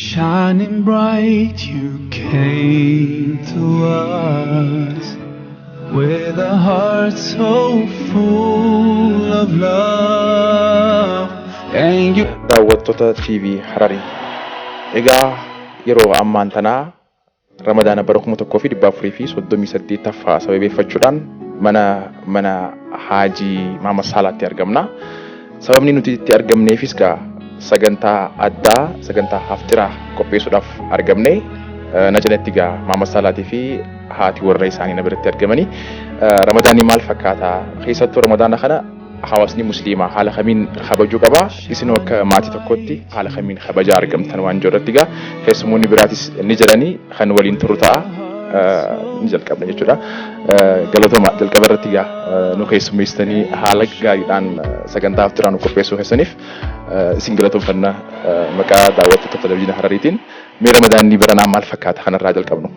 Shining bright, you came to us with a heart so full of love. And you daawwattoota TV Hararii. Egaa yeroo ammaan tanaa Ramadaana bara 1438 sababeeffachuudhaan mana Haajii Maamad Saalaatti argamna. Sababni nuti itti argamneefis sagantaa addaa sagantaa haftiraa qopheessuudhaaf argamne na jalatti Maamad Saalaatii fi haati warra isaanii na biratti argamanii Ramadaanni maal fakkaata keessattuu Ramadaana kana hawaasni musliimaa haala kamiin kabajuu qaba isin akka maatii tokkotti haala kamiin kabajaa argamtan waan jirratti keessumoonni biraatis ni jiranii kan waliin turu ta'a ni jalqabna jechuudha galatoomaa jalqaba irratti nu keessummeessitanii haala gaariidhaan sagantaa haftiraa nu qopheessuu keessaniif isin galatoomfanna maqaa daawwattoota televizyinii Harariitiin mee Ramadaanni baranaa maal fakkaata kanarraa jalqabnu.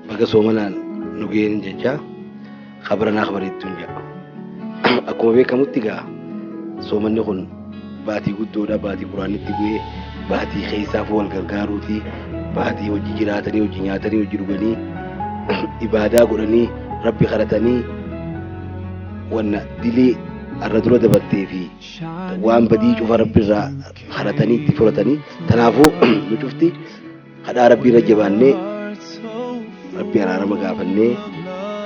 Baga soomanaan nu ga'een jecha khabaranaa khabareettuun jedha. Akkuma beekamutti soomanni kun baatii guddoodha baatii quraanitti bu'ee baatii keessaaf wal gargaaruuti baatii hojii jiraatanii hojii nyaatanii hojii dhuganii ibaadaa godhanii rabbi kadhatanii wanna dilee arra dura dabartee fi waan badii cufa rabbi irraa kadhatanii itti fudhatanii tanaafuu nu cufti kadhaa rabbi irra jabaannee rabbi araarama gaafannee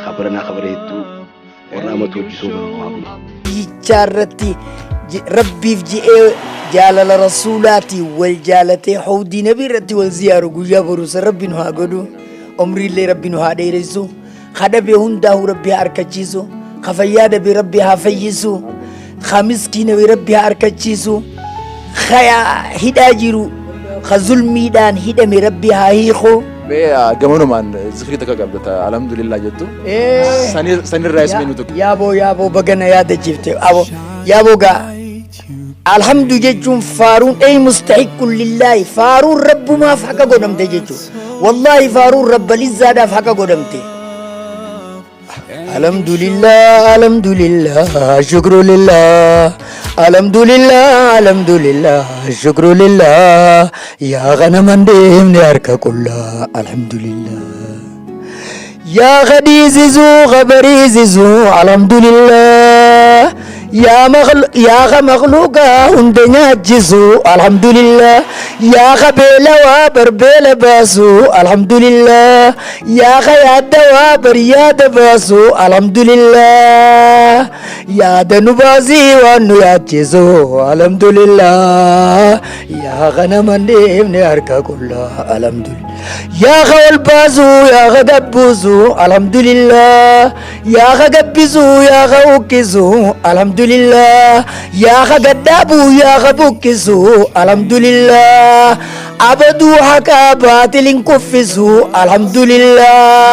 khabaranaa khabareettuu warra amatu hojii soomanuu جارتي ربي في جالل رسولاتي والجالتي حودي نبي رتي والزيارة قويا بروس ربي نها قدو عمري اللي ربي نها ديرسو خدبي هنده ربي أركتشيسو خفيادة بربي هفيسو خامسكي نبي ربي أركتشيسو خيا هداجرو خظلمي دان هدا مي ربي هايخو Gamoonu maan zikrii takka qabdata alhamdulillah jettu sanir raayis minu tokko yaaboo bagana yaada jifte yaaboo alhamdu jechuun faaruun mustahiqqun lillahi faaruun rabbumaaf haqa godhamte jechuun wallahi faaruun rabba lizzaadhaaf haqa godhamte alhamdulillah shukru lillah alhamdulillah shukru lillah yaa ganaman deemne harka qullaa alhamdulillah yaa khadiisisu khabariisisu alhamdulillah yaa makhluuqa hunda nyaachisu alhamdulillah yaa beelawaa barbeela baasu alhamdulillah yaa yaadawaa baryaada baasu alhamdulillah yaada nu baasii waan nu yaachisu alhamdulillah yaa ganaman deemne harka qullaa alhamdulillah yaa wal baasu yaa dabbusu alhamdulillah yaa gabbisu yaa ukkisu alhamdulillah yaa gaddabu yaa bukkisu alhamdulillah abadu haka batilin kuffisu alhamdulillah